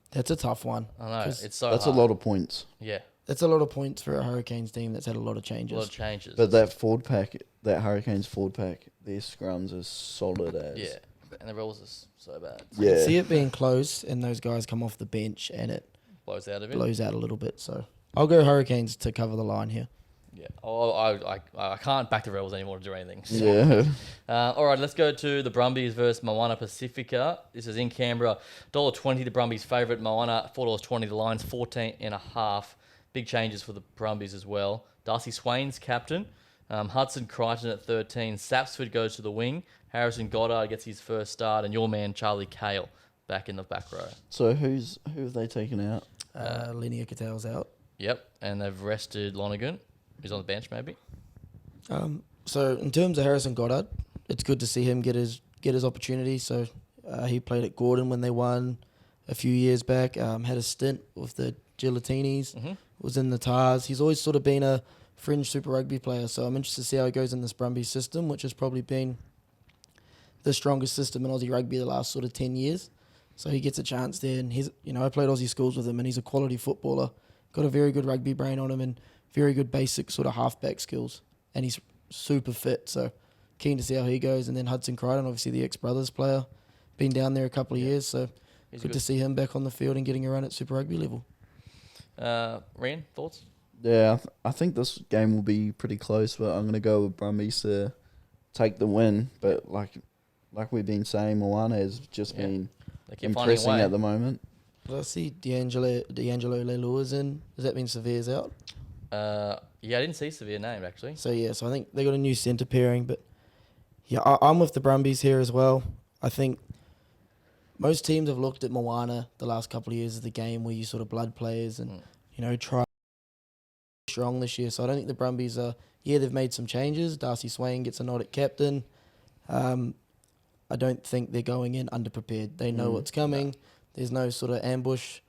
That's a tough one. I know. It's so That's hard. a lot of points. Yeah. That's a lot of points for a Hurricanes team that's had a lot of changes. But that forward pack, that Hurricanes forward pack, their scrums are solid as. Yeah. And the Rebels is so bad. I can see it being close and those guys come off the bench and it blows out a little bit. So I'll go Hurricanes to cover the line here. Yeah. I can't back the Rebels anymore to do anything. So. Yeah. All right, let's go to the Brumbies versus Moana Pacifica. This is in Canberra. $1.20 the Brumbies' favourite. Moana $4.20. The line's 14.5. Big changes for the Brumbies as well. Darcy Swain's captain. Hudson Crichton at 13. Sapsford goes to the wing. Harrison Goddard gets his first start. And your man, Charlie Cale, back in the back row. So who have they taken out? Linnea Catel's out. Yep, and they've rested Lonergan. He's on the bench, maybe. So in terms of Harrison Goddard, it's good to see him get his opportunity. So he played at Gordon when they won a few years back. Had a stint with the Gelatinis. Mm-hmm. Was in the Tars. He's always sort of been a fringe Super Rugby player. So I'm interested to see how he goes in this Brumbies system, which has probably been the strongest system in Aussie Rugby the last sort of 10 years. So he gets a chance there. And he's, I played Aussie schools with him, and he's a quality footballer. Got a very good rugby brain on him and very good basic sort of halfback skills. And he's super fit. So keen to see how he goes. And then Hudson Crichton, obviously the ex-Brothers player, been down there a couple of years. So good to see him back on the field and getting a run at Super Rugby level. Ryan, thoughts? Yeah, I think this game will be pretty close, but I'm going to go with Brumbies to take the win. But like we've been saying, Moana has just been They keep finding a impressing way. at the moment. Did I see D'Angelo Leilua's in? Does that mean Severe's out? Yeah, I didn't see Severe named actually. So I think they got a new centre pairing, but yeah, I'm with the Brumbies here as well. I think most teams have looked at Moana the last couple of years as the game where you sort of blood players and try strong this year. So I don't think the Brumbies are. Yeah, they've made some changes. Darcy Swain gets a nod at captain. I don't think they're going in underprepared. They know what's coming. There's no sort of ambush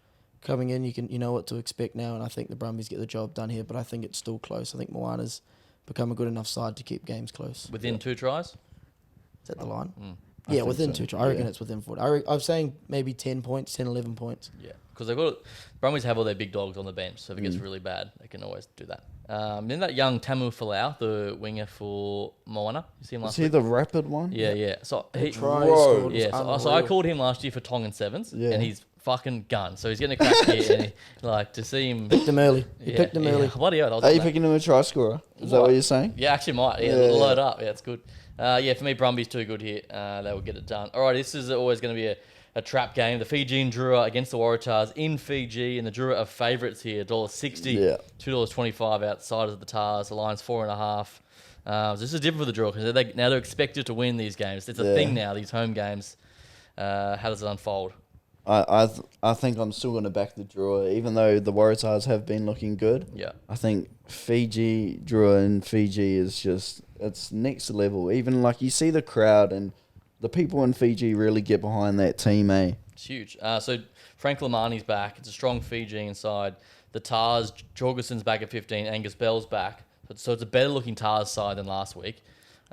coming in. You know what to expect now, and I think the Brumbies get the job done here. But I think it's still close. I think Moana's become a good enough side to keep games close. Within 2 tries? Is that the line? I Yeah, think within so. 2 tries. I reckon Yeah. it's within 4. I'm saying maybe 10 points, 10, 11 points. Yeah, because they've got Brumbies have all their big dogs on the bench, so if it gets really bad, they can always do that. Then that young Tamu Falau, the winger for Moana, you see him last Is he week? the rapid one? Yeah. So he, Try Whoa. scored was yeah, so I unreal. called him last year for Tongan sevens, Yeah. and he's fucking gun. So he's getting a crack here, and like to see him. Picked him early. He picked him early. Bloody hell, that was Are you mad. picking him a try scorer? Is that what you're saying? Yeah, actually might. Yeah, Yeah, load up. Yeah, it's good. Yeah, for me, Brumbies too good here. They will get it done. All right, this is always going to be a trap game. The Fijian Drua against the Waratahs in Fiji, and the Drua are favourites here. $1.60, Yeah. $2.25 outside of the Tars. The line's 4.5. So this is different for the Drua because now they're expected to win these games. It's a thing now. These home games. How does it unfold? I think I'm still going to back the Drua, even though the Waratahs have been looking good. Yeah. I think Drua in Fiji is just, it's next level. Even like you see the crowd and the people in Fiji really get behind that team, eh? It's huge. So Frank Lamani's back. It's a strong Fijian side. The Tars, Jorgensen's back at 15. Angus Bell's back. So it's a better looking Tars side than last week.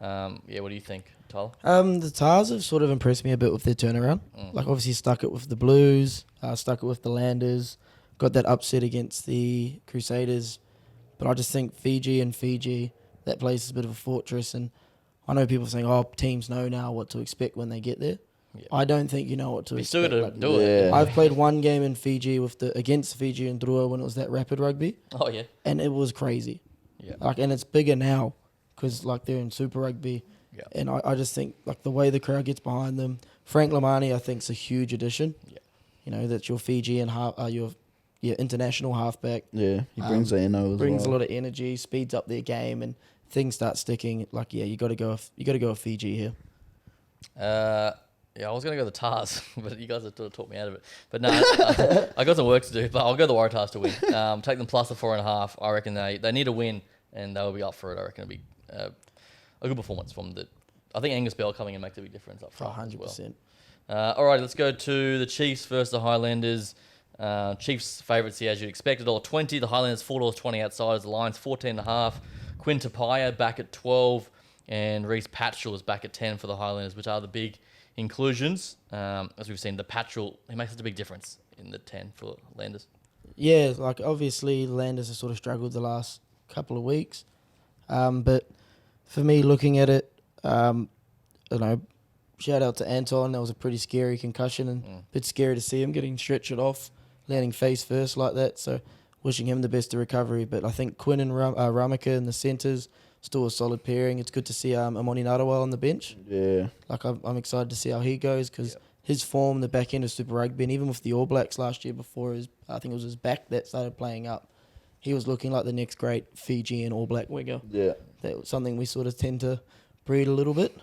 Yeah, what do you think, Tyler? The Tars have sort of impressed me a bit with their turnaround. Like obviously stuck it with the Blues, stuck it with the Landers, got that upset against the Crusaders. But I just think Fiji, that place is a bit of a fortress. And I know people saying, oh, teams know now what to expect when they get there. Yeah. I don't think you know what to You expect. still got to Like, do it. I've played one game in Fiji against Fiji and Drua when it was that rapid rugby, Oh, yeah. and it was crazy. Yeah. Like, and it's bigger now because like they're in Super Rugby. Yeah. And I just think like the way the crowd gets behind them. Frank Lamani, I think, is a huge addition. Yeah. You know, that's your Fijian your international halfback. Yeah, he brings the NO as Brings well. a lot of energy, speeds up their game, and things start sticking. Like you got to go with Fiji here. Yeah, I was going to go the Tars, but you guys have talked me out of it. But no, I got some work to do, but I'll go the Waratahs to win. Take them plus the 4.5. I reckon they need a win, and they'll be up for it. I reckon it'll be a good performance from the... I think Angus Bell coming in makes a big difference up front 100%. as well. All right, let's go to the Chiefs versus the Highlanders. Chiefs favourites here, as you'd expect, $1.20. The Highlanders $4.20 outside. The line's 14.5. Quinn Tapia back at 12, and Reece Patchell is back at 10 for the Highlanders, which are the big inclusions. As we've seen, the Patchell, he makes such a big difference in the 10 for Landers. Yeah, like obviously the Landers have sort of struggled the last couple of weeks. But for me, looking at it, shout out to Anton. That was a pretty scary concussion and a bit scary to see him getting stretched off, landing face first like that. So wishing him the best of recovery. But I think Quinn and Ramaka in the centres, still a solid pairing. It's good to see Amoni Narawal on the bench. Yeah. Like I'm excited to see how he goes because his form, the back end of Super Rugby, and even with the All Blacks last year before I think it was his back that started playing up, he was looking like the next great Fijian All Black winger. Yeah. That was something we sort of tend to breed a little bit.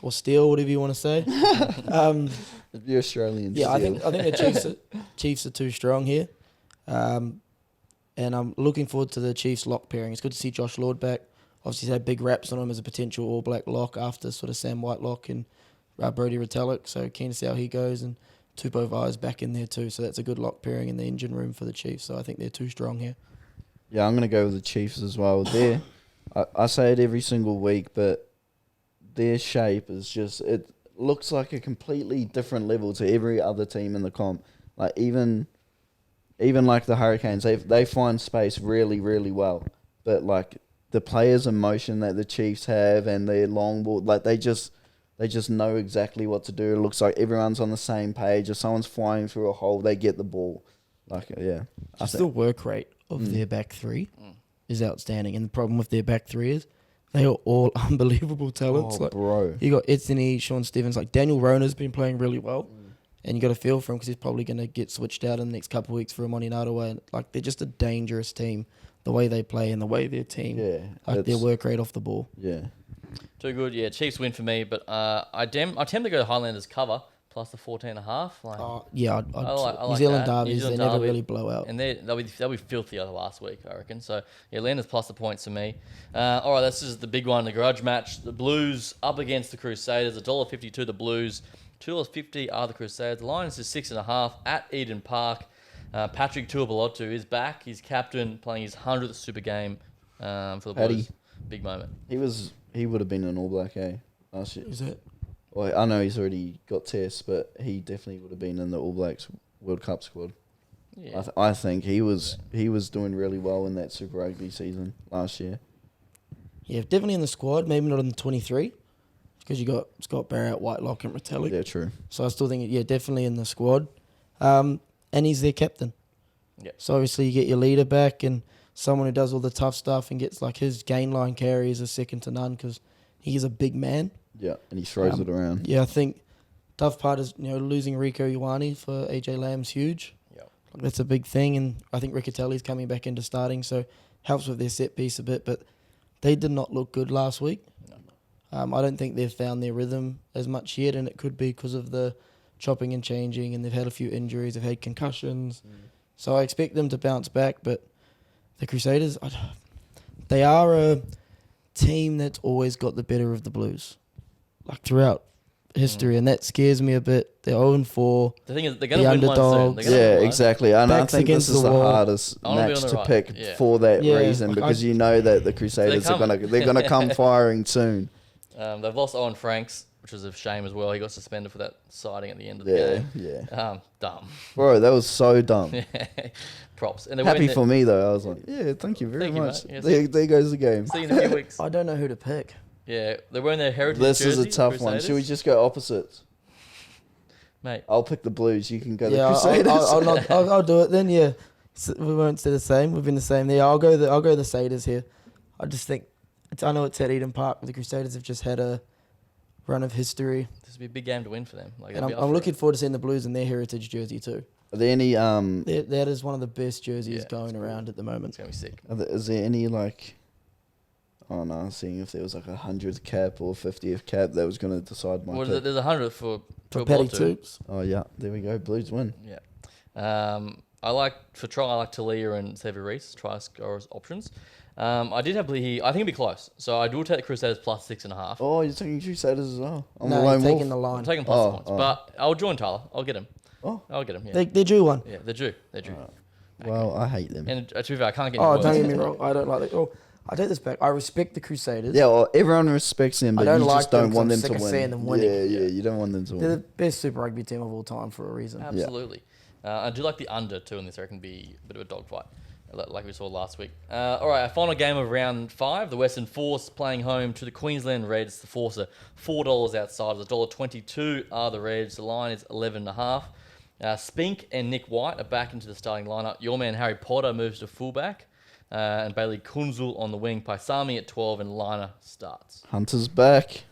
Or steal, whatever you want to say. The Australians. Yeah, I think the Chiefs are too strong here. And I'm looking forward to the Chiefs lock pairing. It's good to see Josh Lord back. Obviously, he's had big raps on him as a potential All Black lock after sort of Sam Whitelock and Brodie Retallick. So keen to see how he goes. And Tupou Vai's back in there too. So that's a good lock pairing in the engine room for the Chiefs. So I think they're too strong here. Yeah, I'm going to go with the Chiefs as well. I say it every single week, but their shape is just, it looks like a completely different level to every other team in the comp. Like even like the Hurricanes, they find space really, really well. But like the players in motion that the Chiefs have and their long ball, like they just know exactly what to do. It looks like everyone's on the same page. If someone's flying through a hole, they get the ball. Like, yeah. Just the work rate of their back three is outstanding. And the problem with their back three is they are all unbelievable talents. Oh, like bro. you got Anthony, Sean Stevens, like Daniel Rona's been playing really well, and you got to feel for him because he's probably going to get switched out in the next couple of weeks for Amani Nadawa. And like they're just a dangerous team, the way they play and the way their team, like their work rate off the ball. Yeah. Too good. Yeah, Chiefs win for me, but I tend to go Highlanders cover plus the 14.5. Like, I New Zealand that. derbies, they never really blow out. And they'll be filthy over last week, I reckon. So yeah, Landers plus the points for me. All right, this is the big one, the grudge match. The Blues up against the Crusaders. $1.52 the Blues, $2.50 are the Crusaders. The Lions is 6.5 at Eden Park. Patrick Tuipulotu is back. He's captain, playing his 100th Super game for the Blues. Big moment. He would have been an All Black, last year. Is it? Well, I know he's already got tests, but he definitely would have been in the All Blacks World Cup squad. Yeah. I think he was doing really well in that Super Rugby season last year. Yeah, definitely in the squad. Maybe not in the 23 because you got Scott Barrett, Whitelock, and Retallick. Yeah, true. So I still think, definitely in the squad. And he's their captain. Yeah. So obviously you get your leader back and someone who does all the tough stuff and gets like his gain line carries are second to none because he's a big man. Yeah, and he throws it around. Yeah, I think tough part is losing Rico Ioane for AJ Lamb's huge. Yeah. That's a big thing, and I think Riccatelli's coming back into starting, so helps with their set piece a bit. But they did not look good last week. No. I don't think they've found their rhythm as much yet, and it could be because of the chopping and changing, and they've had a few injuries, they've had concussions. So I expect them to bounce back, but the Crusaders, they are a team that's always got the better of the Blues, like throughout history, and that scares me a bit. They're 0-4. The thing is, they're going to win one soon. Yeah, exactly. And I Backs think this against is the the wall. hardest match to pick for that Yeah, reason, because you know that the Crusaders are gonna come firing soon. They've lost Owen Franks, which is a shame as well. He got suspended for that sighting at the end of the game. Yeah. Dumb. Bro, that was so dumb. Props. And Happy for me though. I was like, yeah, thank you very much. Mate. There goes the game. See you in a few weeks. I don't know who to pick. Yeah, they're wearing their heritage This jersey, is a tough one. Crusaders. Should we just go opposites? Mate. I'll pick the Blues. You can go the Yeah, Crusaders. I'll do it then. Yeah, we won't stay the same. We've been the same. Yeah, I'll go the Saders here. I just think I know it's at Eden Park, but the Crusaders have just had a run of history. This would be a big game to win for them. Like, And I'm looking forward to seeing the Blues in their heritage jersey too. Are there any That is one of the best jerseys going around at the moment. It's gonna be sick. is there any like? Oh no, seeing if there was like 100th cap or 50th cap that was going to decide my pick. There's 100 for Paddy Toops. Oh yeah, there we go. Blues win. Yeah. I like Talia and Sevi Reese, try scorers options. I did have here. I think it'll be close. So I will take the Crusaders plus 6.5. Oh, you're taking Crusaders as well. No, you're taking the line. I'm taking plus the points, but I'll join Tyler. I'll get him. Oh, I'll get him. Yeah, They're due one. yeah, they're due. well, I hate them. And to be fair, I can't get. Oh, any don't worse. get me wrong. I don't like that. Oh, I take this back. I respect the Crusaders. Yeah, well, everyone respects them, but I don't you like just don't them 'cause want I'm them sick to of win. seeing them winning. Yeah, you don't want them to They're the win. best Super Rugby team of all time for a reason. Absolutely. I do like the under too in this. I reckon be a bit of a dogfight, like we saw last week. All right, our final game of round 5. The Western Force playing home to the Queensland Reds. The Force are $4 outside. $1.22 are the Reds. The line is 11.5. Spink and Nick White are back into the starting lineup. Your man Harry Potter moves to fullback. And Bailey Kunzul on the wing. Paisami at 12 and Liner starts. Hunter's back.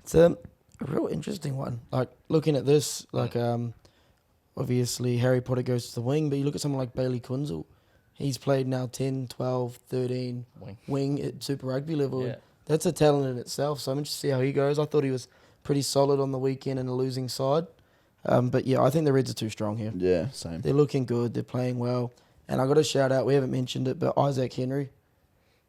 It's a real interesting one. Like looking at this, like obviously Harry Potter goes to the wing, but you look at someone like Bailey Kunzul. He's played now 10, 12, 13 wing at Super Rugby level. Yeah. That's a talent in itself. So I'm interested to see how he goes. I thought he was pretty solid on the weekend in a losing side. But yeah, I think the Reds are too strong here. Yeah, same. They're looking good. They're playing well. And I got to shout out, we haven't mentioned it, but Isaac Henry.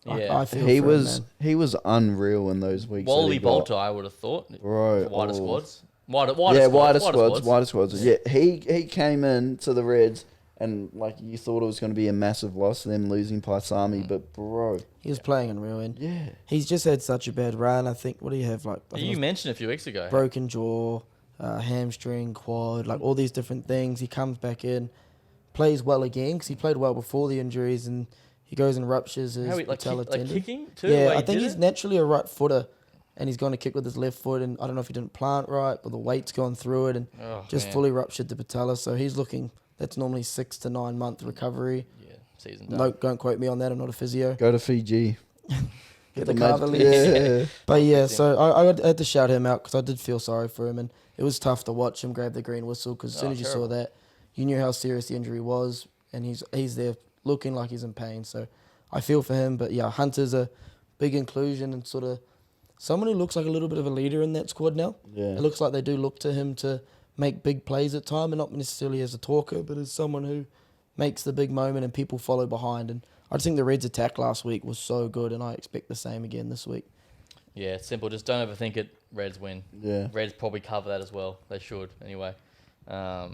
Yeah. I feel He for was him, man. he was unreal in those weeks. Wallaby that he got. Bolter, I would have thought. Right. For wider oh. squads. Wider squads. Yeah, he came in to the Reds and like you thought it was going to be a massive loss, them losing Paisami, but bro, He was playing unreal. And yeah, he's just had such a bad run. I think, what do you have? Like I think it You was mentioned a few weeks ago. broken jaw, hamstring, quad, like all these different things. He comes back in, plays well again because he played well before the injuries, and he goes and ruptures his patellar tendon. Kicking too? Yeah, Like I think he's naturally a right footer, and he's going to kick with his left foot, and I don't know if he didn't plant right, but the weight's gone through it, and fully ruptured the patella. So he's looking. That's normally 6 to 9 month recovery. Yeah, season done. No, don't quote me on that. I'm not a physio. go to Fiji. Get the Carver leads. But yeah, so I had to shout him out because I did feel sorry for him, and it was tough to watch him grab the green whistle because as soon as you saw that, you knew how serious the injury was, and he's there looking like he's in pain. So I feel for him, but yeah, Hunter's a big inclusion and sort of someone who looks like a little bit of a leader in that squad now. Yeah. It looks like they do look to him to make big plays at time, and not necessarily as a talker, but as someone who makes the big moment and people follow behind. And I just think the Reds' attack last week was so good, and I expect the same again this week. Yeah, it's simple. Just don't overthink it. Reds win. Yeah. Reds probably cover that as well. They should, anyway. But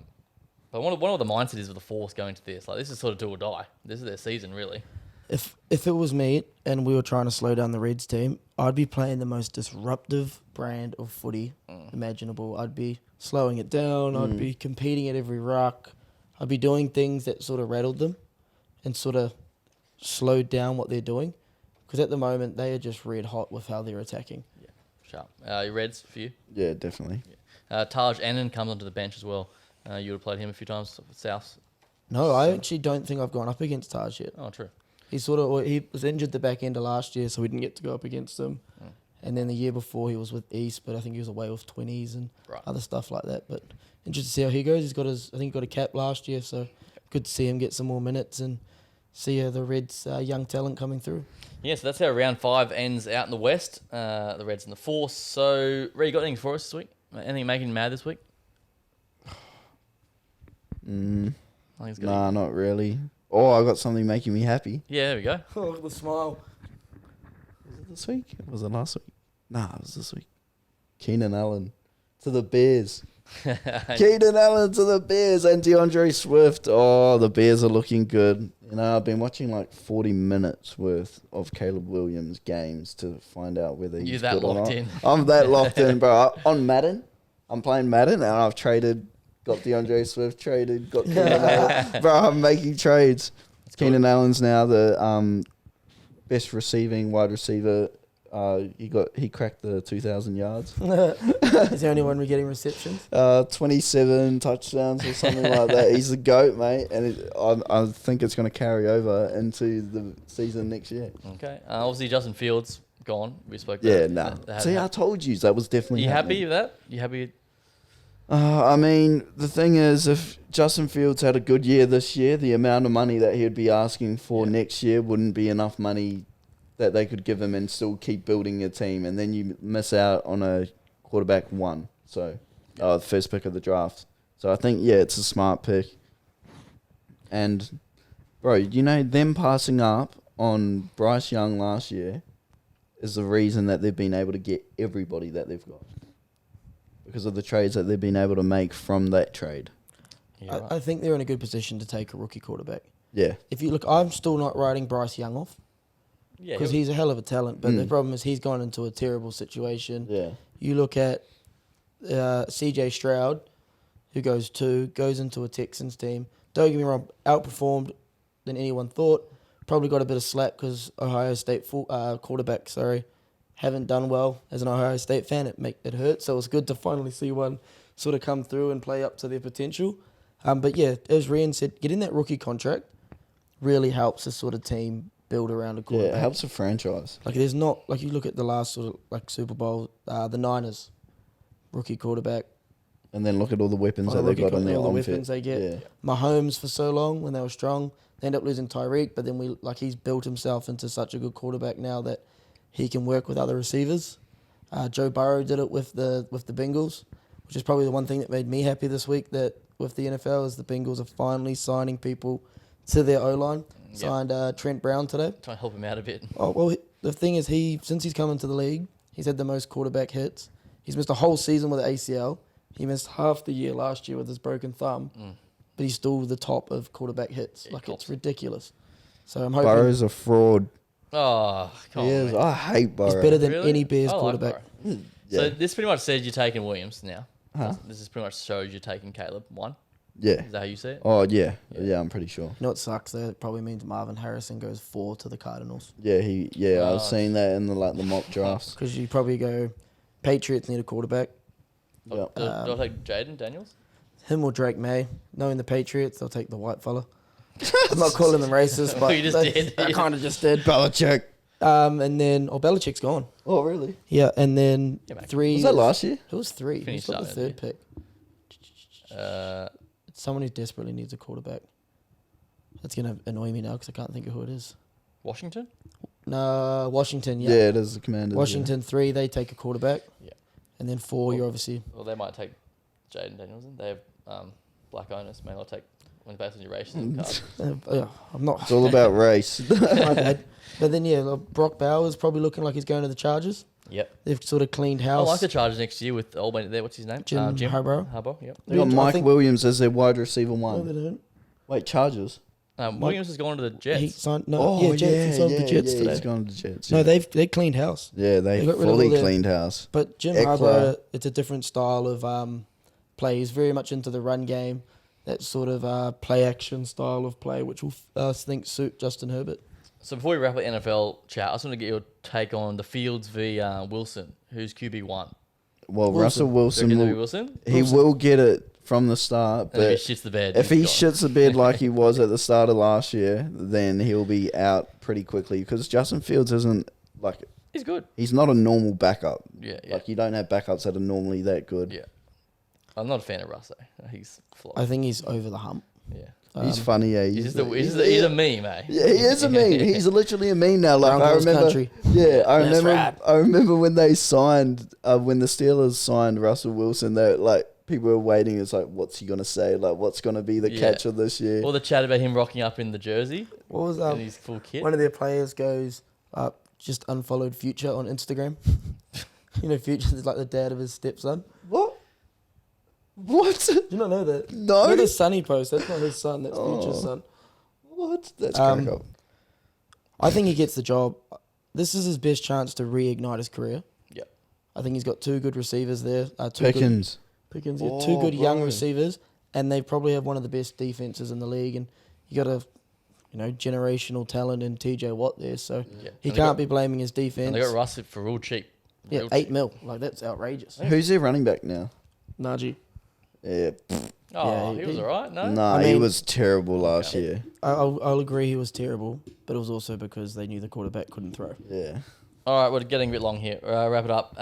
I wonder what the mindset is with the Force going to this. Like, this is sort of do or die. This is their season, really. If it was me and we were trying to slow down the Reds team, I'd be playing the most disruptive brand of footy imaginable. I'd be slowing it down. I'd be competing at every ruck. I'd be doing things that sort of rattled them and sort of slowed down what they're doing. Because at the moment, they are just red hot with how they're attacking. Yeah, sharp. Your Reds for you? Yeah, definitely. Taj Annan comes onto the bench as well. You would have played him a few times for South. No, I actually don't think I've gone up against Taj yet. Oh, true. He was injured the back end of last year, so we didn't get to go up against him. And then the year before he was with East, but I think he was away with 20s and other stuff like that. But interested to see how he goes. I think he got a cap last year, so good to see him get some more minutes and see the Reds' young talent coming through. Yeah, so that's how round 5 ends out in the West. The Reds and the Force. So, Ray, you got anything for us this week? Anything making you mad this week? Nah, not really. Oh, I got something making me happy. Yeah, there we go. Oh, look at the smile. Was it this week? Was it last week? Nah, it was this week. Keenan Allen to the Bears. Keenan Allen to the Bears and DeAndre Swift. Oh, the Bears are looking good. You know, I've been watching like 40 minutes worth of Caleb Williams games to find out whether he's that good or locked not. in. I'm that locked in, bro. On Madden, I'm playing Madden and I've traded, got DeAndre Swift traded, got Keenan Allen. Bro, I'm making trades. Keenan Allen's now the best receiving wide receiver. He cracked the 2,000 yards. Is there anyone getting receptions? 27 touchdowns or something like that. He's the GOAT, mate, and I think it's going to carry over into the season next year. Okay. Obviously, Justin Fields gone. We spoke Yeah, about nah. See, I told you that was definitely. You happening. happy with that? You happy? I mean, the thing is, if Justin Fields had a good year this year, the amount of money that he'd be asking for next year wouldn't be enough money that they could give him and still keep building a team. And then you miss out on a quarterback one. So, the first pick of the draft. So I think, it's a smart pick. And, bro, you know, them passing up on Bryce Young last year is the reason that they've been able to get everybody that they've got. Because of the trades that they've been able to make from that trade. Yeah, I think they're in a good position to take a rookie quarterback. Yeah. If you look, I'm still not writing Bryce Young off. Because he's a hell of a talent, but the problem is he's gone into a terrible situation. Yeah. You look at CJ Stroud, who goes into a Texans team. Don't get me wrong, outperformed than anyone thought. Probably got a bit of slack because Ohio State quarterback, haven't done well as an Ohio State fan. It hurts. So it's good to finally see one sort of come through and play up to their potential. But yeah, as Rian said, getting that rookie contract really helps this sort of team build around a quarterback. Yeah, it helps a franchise. Like there's not like you look at the last sort of like Super Bowl, the Niners, rookie quarterback. And then look at all the weapons that they got on their all the on-fit. weapons they get. Yeah. Mahomes for so long when they were strong, they end up losing Tyreek, but then he's built himself into such a good quarterback now that he can work with other receivers. Joe Burrow did it with the Bengals, which is probably the one thing that made me happy this week. That with the NFL is the Bengals are finally signing people to their O-line. Signed Trent Brown today. Try and help him out a bit. Oh well, the thing is, since he's come into the league, he's had the most quarterback hits. He's missed a whole season with an ACL. He missed half the year last year with his broken thumb, but he's still the top of quarterback hits. It's ridiculous. So I'm hoping Burrow's a fraud. Oh, come He on. is. Man. I hate Burrow. he's better than Really? any Bears I like quarterback. Burrow. Yeah. So this pretty much says you're taking Williams now. Huh? This is pretty much shows you're taking Caleb. One. Yeah. Is that how you see it? Oh, yeah. Yeah, I'm pretty sure. You know what sucks though? It probably means Marvin Harrison goes 4 to the Cardinals. Yeah, I was seeing that in the mock drafts. Because you probably go, Patriots need a quarterback. Yeah. Do I take Jaden Daniels? Him or Drake May. Knowing the Patriots, they'll take the white fella. I'm not calling them racist, but You just did. I kind of just did. Belichick. And then Belichick's gone. Oh, really? Yeah, and then Yeah, mate. 3. Was that last year? It was 3. Finished Who's got the up, third pick? It's someone who desperately needs a quarterback. That's going to annoy me now because I can't think of who it is. Washington? No, Washington, Yeah, yeah. it is the Commanders. Washington 3, they take a quarterback. Yeah. And then 4, you're obviously... Well, they might take Jaden Danielson. They have black owners. May not take when based on your racism card. I'm not... It's all about race. My bad. But then, yeah, Brock Bowers probably looking like he's going to the Chargers. Yep. They've sort of cleaned I house. like the Chargers next year with old mate there. What's his name? Jim Harbaugh. Harbaugh, yep. They got I Mike think- Williams as their wide receiver No, they 1. don't. Wait, Chargers? Williams has gone to the Jets. He signed... No, Jets. He signed the Jets today. He's gone to the Jets. No, yeah. they cleaned house. Yeah, they They got rid of fully all their- cleaned house. But Jim Eckler. Harbaugh, it's a different style of play. He's very much into the run game, that sort of play action style of play, which will I think suit Justin Herbert. So before we wrap up NFL chat, I just want to get your take on the Fields v Wilson. Who's QB1? Well, Wilson. Russell Wilson, Do you reckon will, it'll be Wilson? he will get it from the start, And if but he shits the bed. if he he's gone. shits the bed like he was at the start of last year, then he'll be out pretty quickly because Justin Fields isn't like He's good. he's not a normal backup. Yeah, yeah. Like you don't have backups that are normally that good. Yeah. I'm not a fan of Russ, though. He's flop. I think he's over the hump. Yeah. He's funny, yeah. He's a meme, eh? Yeah, he is a meme. He's literally a meme now. Like I Broncos remember, country. yeah, I That's remember. right. I remember when they signed, when the Steelers signed Russell Wilson. They like people were waiting. It's like, what's he gonna say? Like, what's gonna be the Yeah. catch of this year? All the chat about him rocking up in the jersey What was and his full kit. one of their players goes just unfollowed Future on Instagram. You know, Future is like the dad of his stepson. What? What? Do you not know that? No. Not the son he posts. That's not his son. That's Future's son. What? That's Um, crack up. I think he gets the job. This is his best chance to reignite his career. Yep. I think he's got 2 good receivers there. Two good- Pickens. Pickens, yeah, Oh, 2 good young bro. receivers, and they probably have one of the best defenses in the league. And you got a, generational talent in TJ Watt there, so Yeah. he And can't be blaming his defense. And they got Russ for real cheap. Yeah, Real 8 cheap. mil, like that's outrageous. Who's their running back now? Najee, Yeah. Oh, Yeah, he was he- alright, no? Nah, I he mean- was terrible last year. I'll agree he was terrible, but it was also because they knew the quarterback couldn't throw. Yeah. All right, we're getting a bit long here. Wrap it up.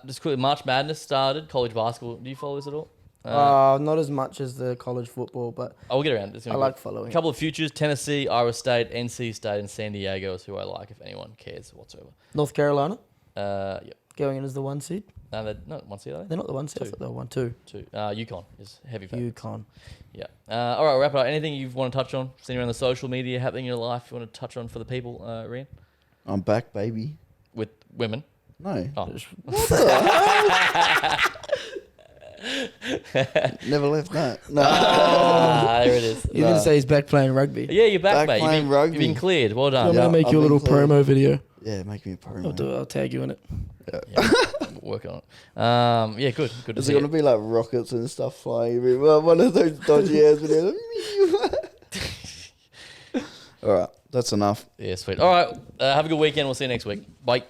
Just quickly, March Madness started. College basketball. Do you follow this at all? Not as much as the college football, but I'll get around. It's gonna I be like good. following. A couple of futures: Tennessee, Iowa State, NC State, and San Diego is who I like. If anyone cares whatsoever. North Carolina Yep. going in as the 1 seed. No, they're not one seed, are they? They're not the 1 seed. I Two. thought they were 1-2. Two. UConn is heavy favourites. UConn. Yeah. All right, wrap it up. Anything you want to touch on? Seen around the social media happening in your life you want to touch on for the people, Rian? I'm back, baby. With women? No. Oh. Never left that. No. There it is. You're going to say he's back playing rugby. Yeah, you're back, Back mate. playing rugby. You've been cleared. Well I'm done. Yeah, going to make I've you a been little cleared. promo video. Yeah, make me a promo. I'll do it. I'll tag you in it. Yeah, work on it. Yeah, good. Good to Is see it going to be like rockets and stuff flying everywhere? One of those dodgy ass videos. All right, that's enough. Yeah, sweet. All right, have a good weekend. We'll see you next week. Bye.